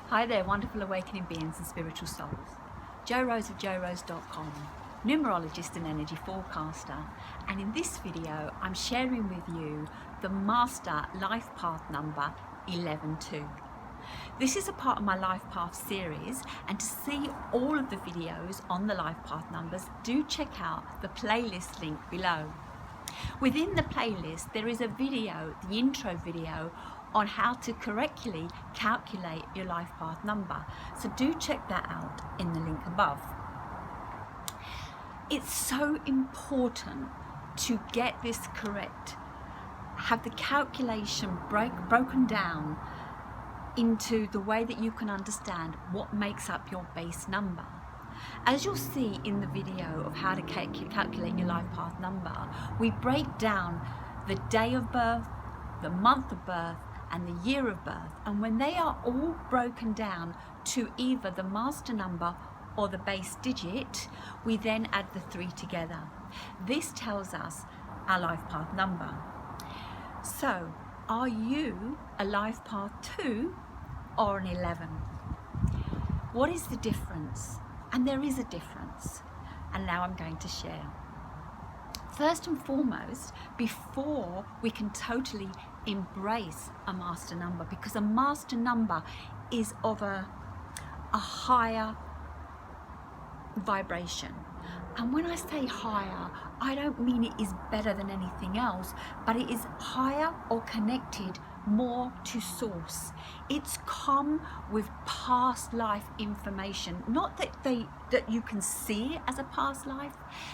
Hi there, wonderful awakening beings and spiritual souls. Jo Rose of JoRose.com, numerologist and energy forecaster, and in this video I'm sharing with you the Master Life Path number 11-2. This is a part of my Life Path series, and to see all of the videos on the Life Path numbers, do check out the playlist link below. Within the playlist there is a video, the intro video, on how to correctly calculate your life path number. So do check that out in the link above. It's so important to get this correct, have the calculation broken down into the way that you can understand what makes up your base number. As you'll see in the video of how to calculate your life path number, we break down the day of birth, the month of birth, and the year of birth, and when they are all broken down to either the master number or the base digit, we then add the 3 together. This tells us our life path number. So, are you a life path 2 or an 11? What is the difference? And there is a difference, and now I'm going to share. First and foremost, before we can totally embrace a master number, because a master number is of a higher vibration. And when I say higher, I don't mean it is better than anything else, but it is higher or connected more to source. It's come with past life information, not that you can see as a past life.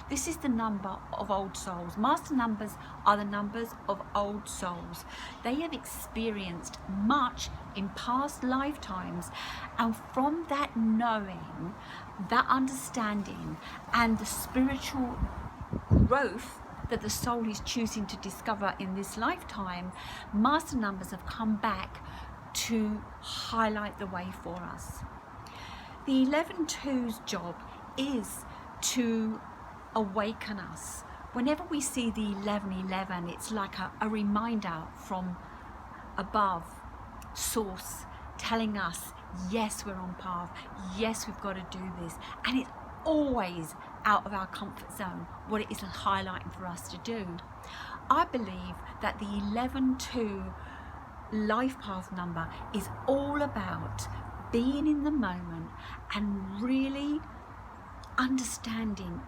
This is the number of old souls. Master numbers are the numbers of old souls. They have experienced much in past lifetimes, and from that knowing, that understanding, and the spiritual growth that the soul is choosing to discover in this lifetime, master numbers have come back to highlight the way for us. The 11-2's job is to awaken us. Whenever we see the 11-11, it's like a reminder from above, source, telling us, yes, we're on path, yes, we've got to do this, and it's always out of our comfort zone, what it is highlighting for us to do. I believe that the 11-2 life path number is all about being in the moment and really understanding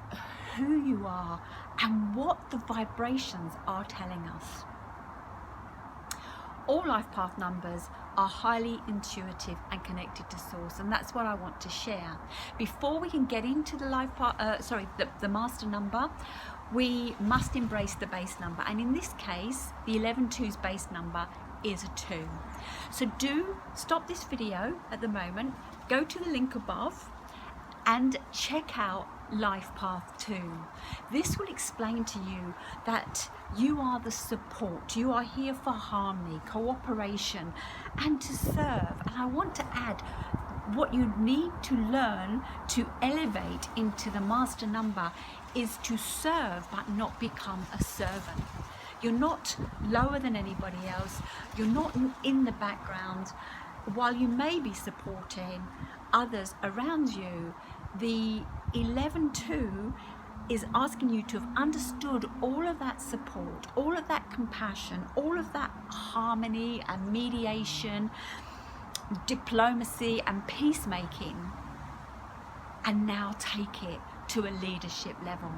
who you are and what the vibrations are telling us. All life path numbers are highly intuitive and connected to source, and that's what I want to share. Before we can get into the life path, the master number, we must embrace the base number, and in this case, the 11-2's base number is a 2. So do stop this video at the moment, go to the link above, and check out Life Path 2. This will explain to you that you are the support. You are here for harmony, cooperation, and to serve. And I want to add what you need to learn to elevate into the master number is to serve but not become a servant. You're not lower than anybody else. You're not in the background. While you may be supporting others around you, the 11-2 is asking you to have understood all of that support, all of that compassion, all of that harmony and mediation, diplomacy and peacemaking, and now take it to a leadership level.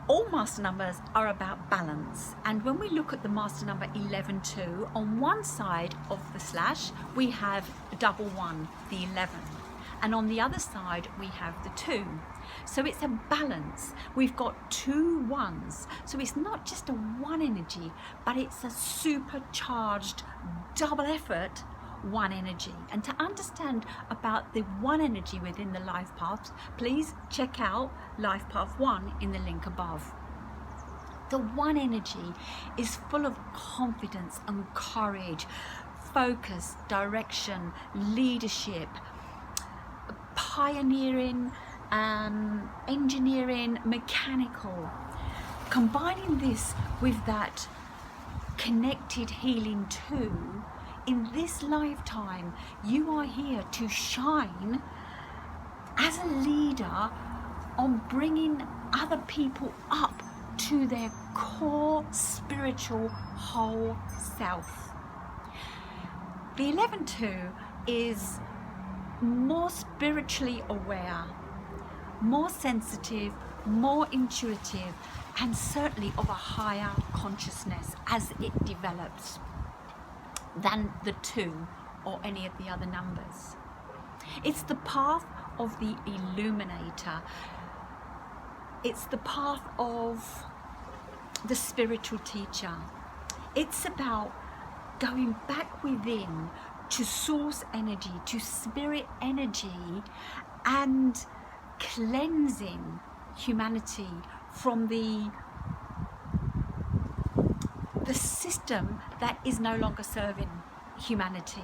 All master numbers are about balance, and when we look at the master number 11-2, on one side of the slash we have double 1, the 11, and on the other side we have the 2. So it's a balance. We've got 2 1s, so it's not just a 1 energy, but it's a supercharged double effort 1 energy. And to understand about the 1 energy within the life paths, please check out Life Path 1 in the link above. The 1 energy is full of confidence and courage, focus, direction, leadership, pioneering, engineering, mechanical. Combining this with that connected healing 2 in this lifetime, you are here to shine as a leader on bringing other people up to their core spiritual whole self. The 11-2 is more spiritually aware, more sensitive, more intuitive, and certainly of a higher consciousness as it develops than the 2 or any of the other numbers. It's the path of the illuminator. It's the path of the spiritual teacher. It's about going back within to source energy, to spirit energy, and cleansing humanity from the system that is no longer serving humanity.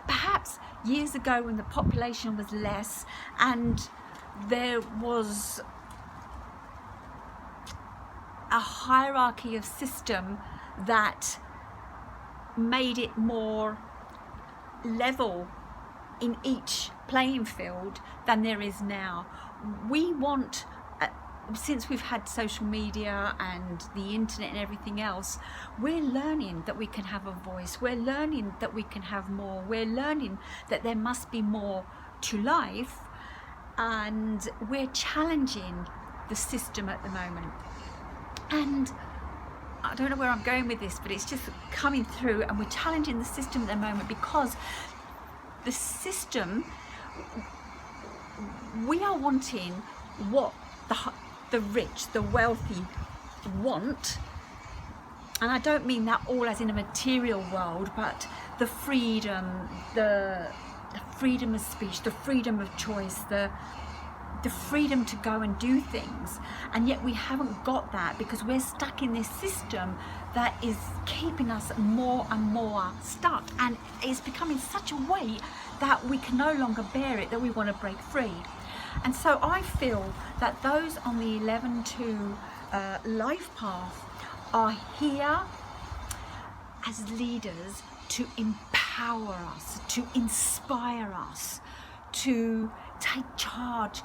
Perhaps years ago when the population was less and there was a hierarchy of system that made it more level in each playing field than there is now. We want, since we've had social media and the internet and everything else, we're learning that we can have a voice, we're learning that we can have more, we're learning that there must be more to life, and we're challenging the system at the moment. And I don't know where I'm going with this, but it's just coming through, and we're challenging the system at the moment because the system, we are wanting what the rich, the wealthy want, and I don't mean that all as in a material world, but the freedom, the freedom of speech, the freedom of choice, the freedom to go and do things. And yet we haven't got that because we're stuck in this system that is keeping us more and more stuck, and it's becoming such a weight that we can no longer bear it, that we want to break free. And so I feel that those on the 11-2 life path are here as leaders to empower us, to inspire us, to take charge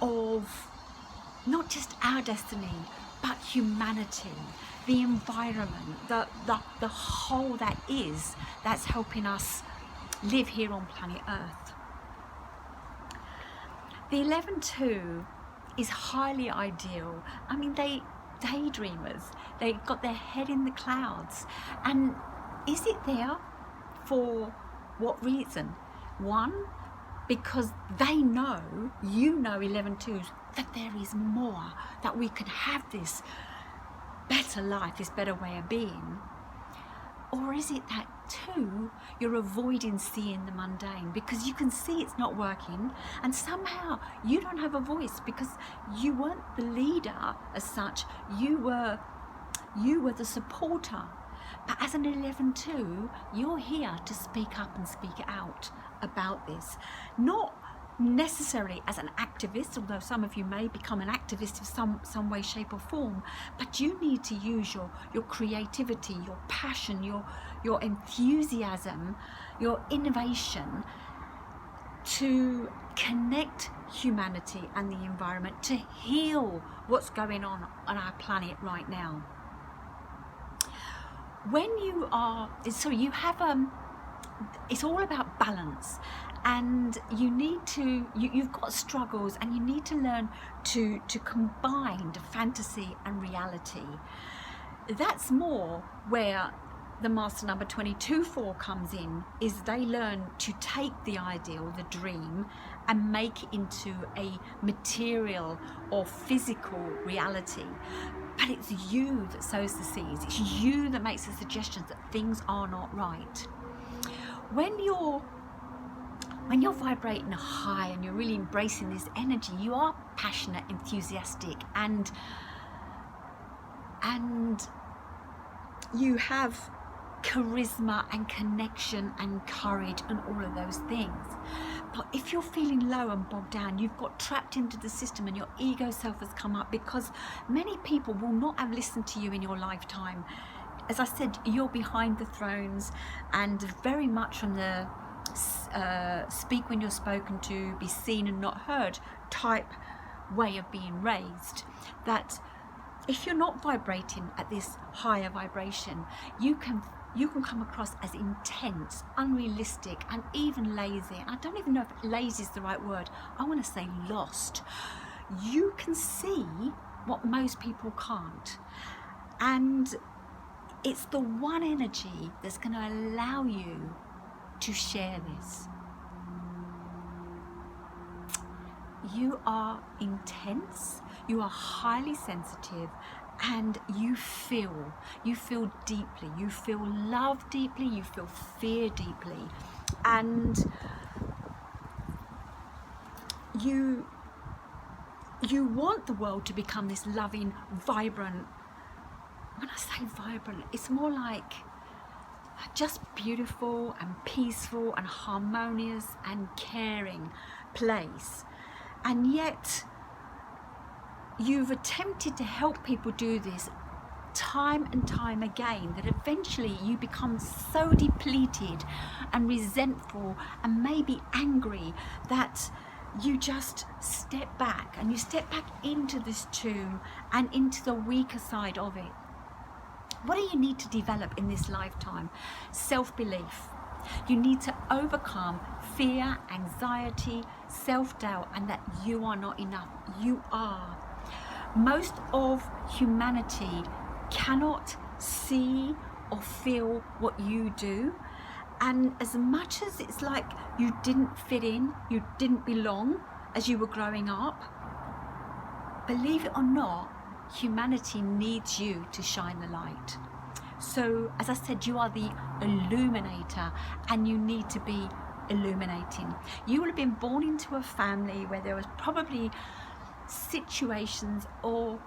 of not just our destiny, but humanity, the environment, the whole that's helping us live here on planet Earth. The 11-2 is highly ideal. I mean, they daydreamers, they got their head in the clouds. And is it there for what reason? One, because they know, 11-2s, that there is more, that we can have this better life, this better way of being. Or is it that, 2, you're avoiding seeing the mundane because you can see it's not working, and somehow you don't have a voice because you weren't the leader as such, you were the supporter. But as an 11-2, you're here to speak up and speak out about this. Not necessarily as an activist, although some of you may become an activist in some way, shape or form, but you need to use your creativity, your passion, your enthusiasm, your innovation to connect humanity and the environment, to heal what's going on our planet right now. When you are, you have it's all about balance, and you need to, you've got struggles, and you need to learn to combine fantasy and reality. That's more where the master number 22-4 comes in, is they learn to take the ideal, the dream, and make it into a material or physical reality. But it's you that sows the seeds. It's you that makes the suggestions that things are not right. When you're vibrating high and you're really embracing this energy, you are passionate, enthusiastic, and you have charisma and connection and courage and all of those things. But if you're feeling low and bogged down, you've got trapped into the system and your ego self has come up, because many people will not have listened to you in your lifetime. as I said, you're behind the thrones, and very much on the speak when you're spoken to, be seen and not heard type way of being raised. That if you're not vibrating at this higher vibration, you can come across as intense, unrealistic, and even lazy. And I don't even know if lazy is the right word. I want to say lost. You can see what most people can't. And it's the one energy that's going to allow you to share this. You are intense, you are highly sensitive, and you feel deeply, you feel love deeply, you feel fear deeply, and you want the world to become this loving, vibrant. When I say vibrant, it's more like just beautiful and peaceful and harmonious and caring place. And yet you've attempted to help people do this time and time again, that eventually you become so depleted and resentful and maybe angry that you just step back, and you step back into this tomb and into the weaker side of it. What do you need to develop in this lifetime? Self-belief. You need to overcome fear, anxiety, self-doubt, and that you are not enough. You are. Most of humanity cannot see or feel what you do. And as much as it's like you didn't fit in, you didn't belong as you were growing up, believe it or not, humanity needs you to shine the light. So, as I said, you are the illuminator, and you need to be illuminating. You will have been born into a family where there was probably situations or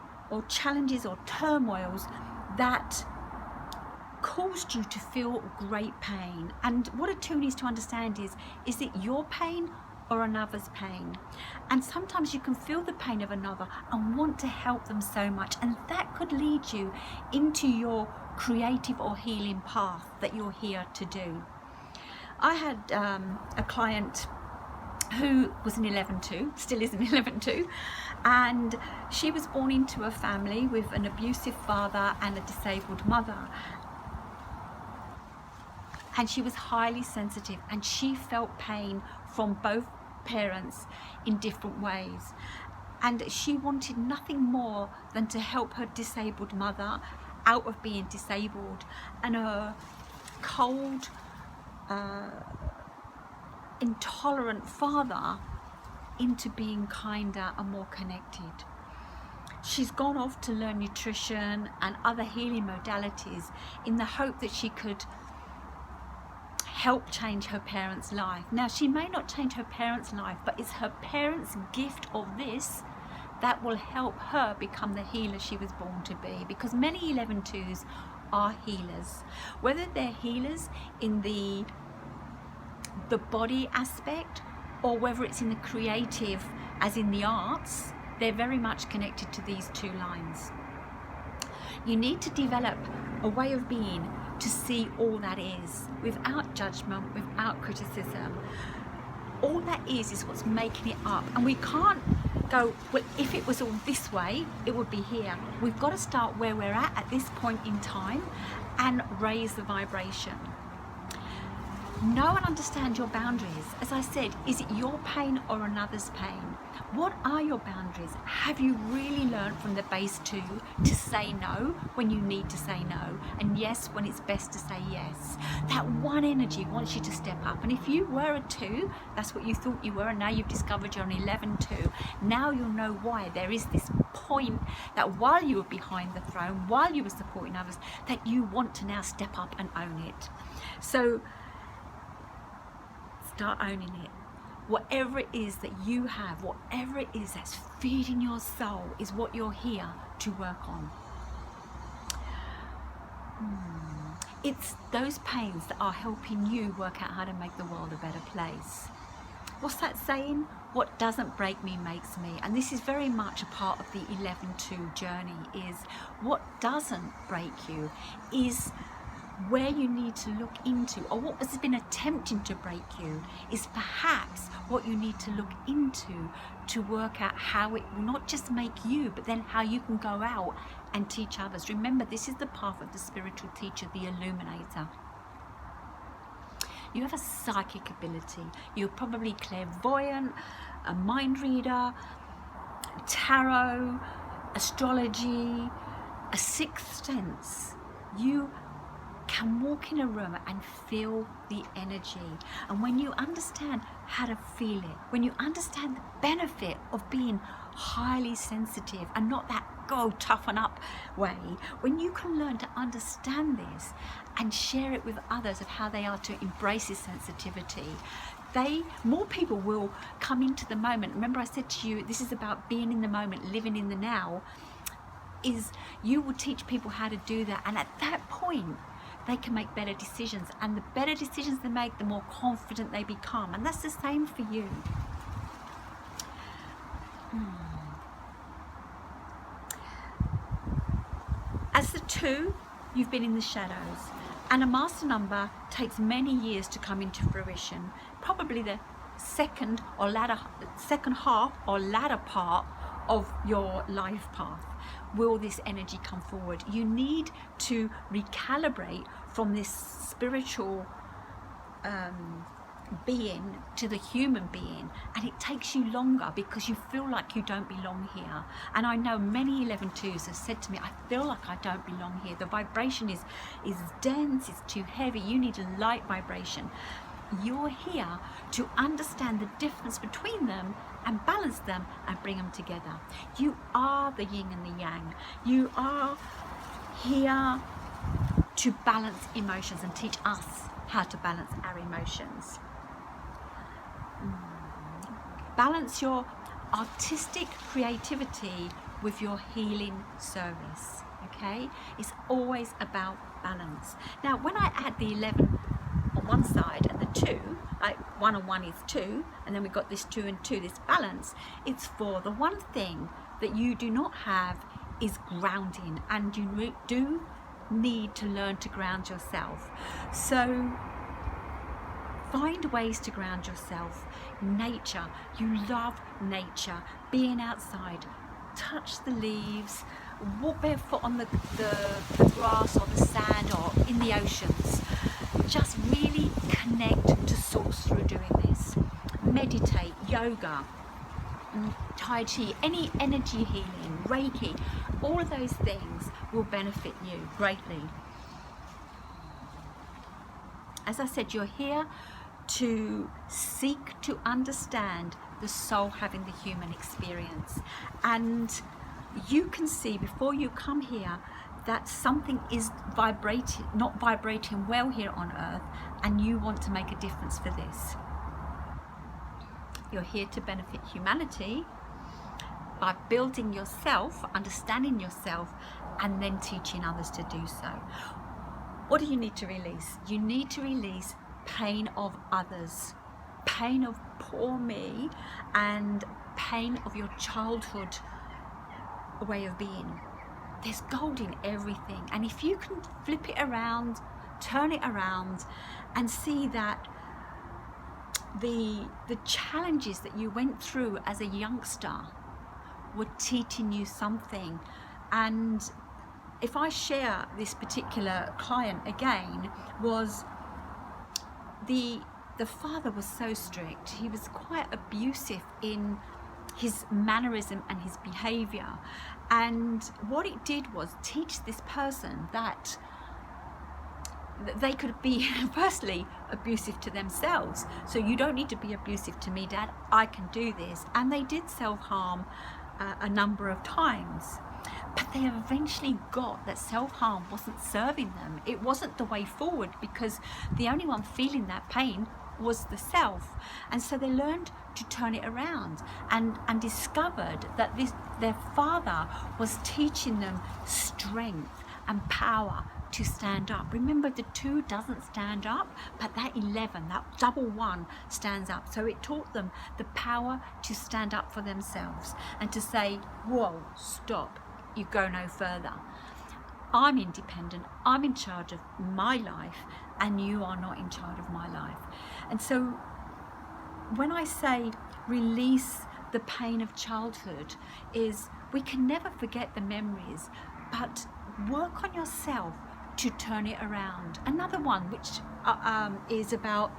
challenges or turmoils that caused you to feel great pain. And what a two needs to understand is it your pain or another's pain? And sometimes you can feel the pain of another and want to help them so much, and that could lead you into your creative or healing path that you're here to do. I had a client who was an 11-2, still is an 11-2, and she was born into a family with an abusive father and a disabled mother. And she was highly sensitive, and she felt pain from both parents in different ways. And she wanted nothing more than to help her disabled mother out of being disabled, and her cold, intolerant father into being kinder and more connected. She's gone off to learn nutrition and other healing modalities in the hope that she could help change her parents' life. Now, she may not change her parents' life, but it's her parents' gift of this that will help her become the healer she was born to be, because many 11-2s are healers. Whether they're healers in the body aspect, or whether it's in the creative, as in the arts, they're very much connected to these two lines. You need to develop a way of being to see all that is, without judgment, without criticism. All that is what's making it up. And we can't go, well, if it was all this way, it would be here. We've got to start where we're at this point in time and raise the vibration. Know and understand your boundaries. As I said, is it your pain or another's pain? What are your boundaries? Have you really learned from the base 2 to say no when you need to say no, and yes when it's best to say yes? That one energy wants you to step up. And if you were a 2, that's what you thought you were, and now you've discovered you're an 11-2. Now you'll know why there is this point that while you were behind the throne, while you were supporting others, that you want to now step up and own it. So start owning it. Whatever it is that you have, whatever it is that's feeding your soul, is what you're here to work on. It's those pains that are helping you work out how to make the world a better place. What's that saying? what doesn't break me makes me. And this is very much a part of the 11-2 journey, is what doesn't break you is where you need to look into, or what has been attempting to break you is perhaps what you need to look into to work out how it will not just make you, but then how you can go out and teach others. Remember, this is the path of the spiritual teacher, the illuminator. You have a psychic ability. You're probably clairvoyant, a mind reader, tarot, astrology, a sixth sense. You can walk in a room and feel the energy. And when you understand how to feel it, when you understand the benefit of being highly sensitive and not that go toughen up way, when you can learn to understand this and share it with others of how they are to embrace this sensitivity, more people will come into the moment. Remember, I said to you, this is about being in the moment, living in the now. Is you will teach people how to do that, and at that point they can make better decisions, and the better decisions they make, the more confident they become. And that's the same for you. As the 2, you've been in the shadows, and a master number takes many years to come into fruition. Probably the second half or latter part of your life path will this energy come forward. You need to recalibrate from this spiritual being to the human being, and it takes you longer because you feel like you don't belong here. And I know many 11-2s have said to me, I feel like I don't belong here. The vibration is dense, it's too heavy, you need a light vibration. You're here to understand the difference between them and balance them and bring them together. You are the yin and the yang. You are here to balance emotions and teach us how to balance our emotions. Balance your artistic creativity with your healing service, okay? It's always about balance. Now, when I add the 11 on one side and the 2, like 1 and 1 is 2, and then we've got this 2 and 2, this balance, it's 4. The one thing that you do not have is grounding, and you do need to learn to ground yourself. So find ways to ground yourself. Nature, you love nature, being outside, touch the leaves, walk barefoot on the grass or the sand or in the oceans. Just really connect to source through doing this. Meditate, yoga, Tai Chi, any energy healing, Reiki, all of those things will benefit you greatly. As I said, you're here to seek to understand the soul having the human experience, and you can see before you come here that something is not vibrating well here on earth, and you want to make a difference for this. You're here to benefit humanity by building yourself, understanding yourself, and then teaching others to do so. What do you need to release? You need to release pain of others, pain of poor me, and pain of your childhood way of being. There's gold in everything, and if you can flip it around, turn it around, and see that the challenges that you went through as a youngster were teaching you something. And if I share this particular client again, was the father was so strict. He was quite abusive in his mannerism and his behavior, and what it did was teach this person that they could be firstly abusive to themselves. So you don't need to be abusive to me, Dad, I can do this. And they did self-harm a number of times, but they eventually got that self-harm wasn't serving them. It wasn't the way forward, because the only one feeling that pain was the self. And so they learned to turn it around and discovered that their father was teaching them strength and power to stand up. Remember, the 2 doesn't stand up, but that 11, that double 1 stands up. So it taught them the power to stand up for themselves and to say, whoa, stop, you go no further. I'm independent, I'm in charge of my life, and you are not in charge of my life. And so when I say release the pain of childhood, is we can never forget the memories, but work on yourself to turn it around. Another one which is about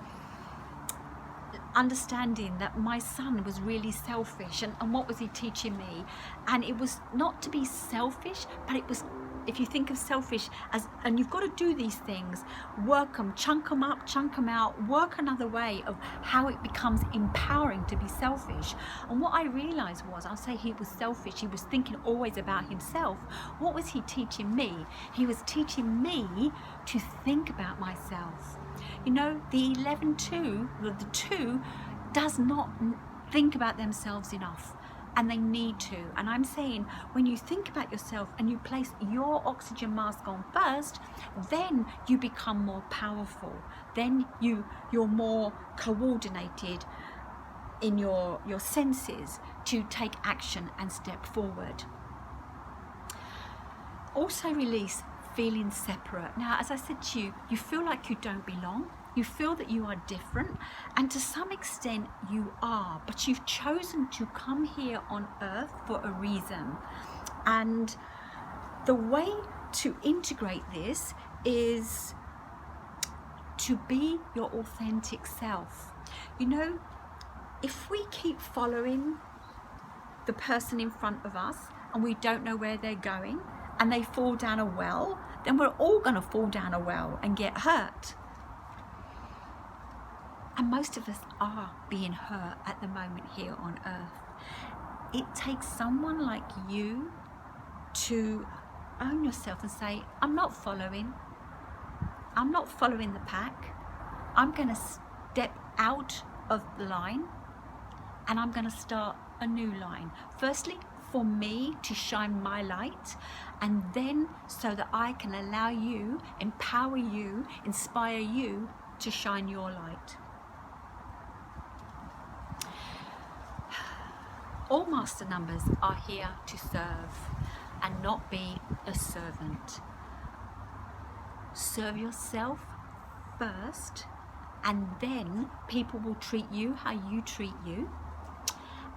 understanding that my son was really selfish, and what was he teaching me? And it was not to be selfish, but it was, if you think of selfish as, and you've got to do these things, work them, chunk them up, chunk them out, work another way of how it becomes empowering to be selfish. And what I realized was, I'll say he was selfish, he was thinking always about himself. What was he teaching me? He was teaching me to think about myself. You know, the 11-2, the 2 does not think about themselves enough, and they need to. And I'm saying, when you think about yourself and you place your oxygen mask on first, then you become more powerful. Then you're more coordinated in your senses to take action and step forward. Also release feeling separate. Now, as I said to you, you feel like you don't belong. You feel that you are different, and to some extent you are, but you've chosen to come here on earth for a reason. And the way to integrate this is to be your authentic self. You know, if we keep following the person in front of us and we don't know where they're going, and they fall down a well, then we're all going to fall down a well and get hurt. And most of us are being hurt at the moment here on earth. It takes someone like you to own yourself and say, I'm not following the pack. I'm going to step out of the line, and I'm going to start a new line. Firstly, for me to shine my light, and then so that I can allow you, empower you, inspire you to shine your light. All master numbers are here to serve and not be a servant. Serve yourself first, and then people will treat you how you treat you,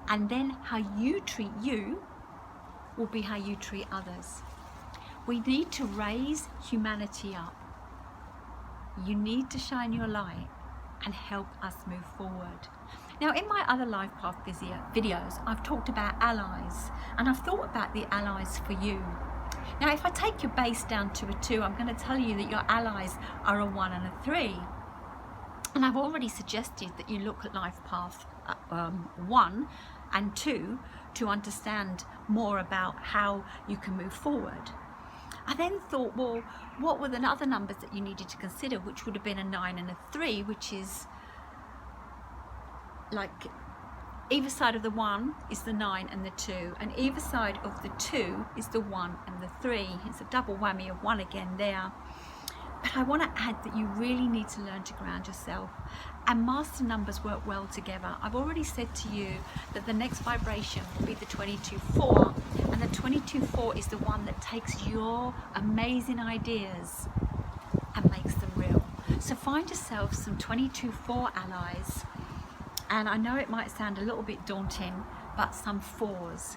and then how you treat you will be how you treat others. We need to raise humanity up. You need to shine your light and help us move forward. Now, in my other life path videos, I've talked about allies, and I've thought about the allies for you. Now, if I take your base down to a 2, I'm going to tell you that your allies are a 1 and a 3. And I've already suggested that you look at life path 1 and 2 to understand more about how you can move forward. I then thought, well, what were the other numbers that you needed to consider, which would have been a 9 and a 3, which is like either side of the 1 is the 9 and the 2, and either side of the 2 is the 1 and the 3. It's a double whammy of 1 again there. But I want to add that you really need to learn to ground yourself, and master numbers work well together. I've already said to you that the next vibration will be the 22-4, and the 22-4 is the one that takes your amazing ideas and makes them real. So find yourself some 22-4 allies, and I know it might sound a little bit daunting, but some 4s,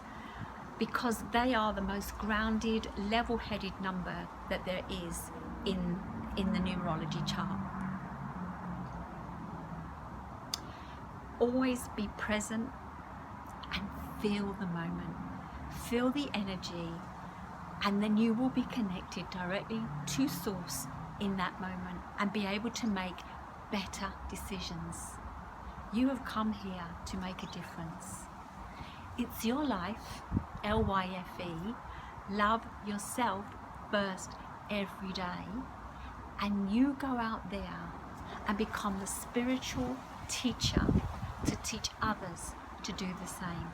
because they are the most grounded, level-headed number that there is in the numerology chart. Always be present and feel the moment, feel the energy, and then you will be connected directly to source in that moment and be able to make better decisions. You have come here to make a difference. It's your life, LYFE. Love yourself first every day, and you go out there and become the spiritual teacher to teach others to do the same.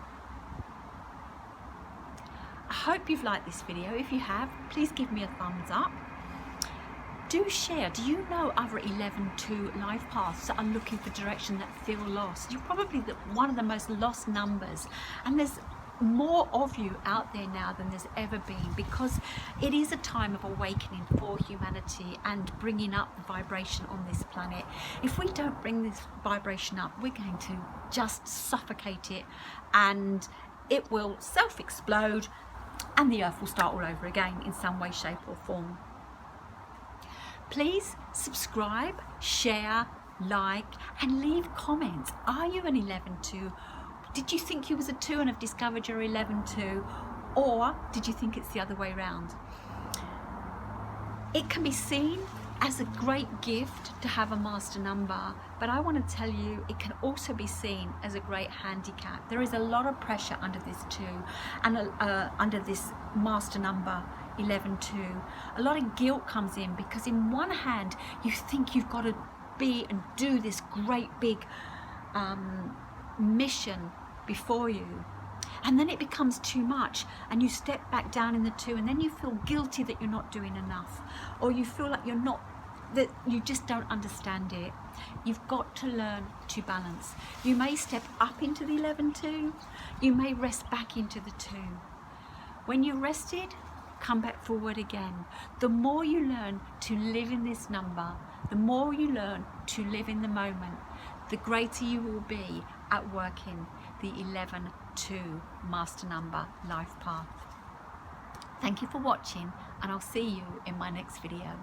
I hope you've liked this video. If you have, please give me a thumbs up. Do share. Do you know other 11-2 life paths that are looking for direction, that feel lost? You're probably one of the most lost numbers, and there's more of you out there now than there's ever been, because it is a time of awakening for humanity and bringing up the vibration on this planet. If we don't bring this vibration up, we're going to just suffocate it, and it will self-explode, and the earth will start all over again in some way, shape or form. Please subscribe, share, like, and leave comments. Are you an 11-2? Did you think you was a 2 and have discovered you're 11-2? Or did you think it's the other way around? It can be seen as a great gift to have a master number, but I want to tell you, it can also be seen as a great handicap. There is a lot of pressure under this 2 and under this master number 11-2. A lot of guilt comes in, because in one hand you think you've got to be and do this great big mission before you, and then it becomes too much and you step back down in the 2, and then you feel guilty that you're not doing enough, or you feel like you're not, that you just don't understand it. You've got to learn to balance. You may step up into the 11-2, you may rest back into the 2. When you're rested, come back forward again. The more you learn to live in this number, the more you learn to live in the moment, the greater you will be at working the 11-2 master number life path. Thank you for watching, and I'll see you in my next video.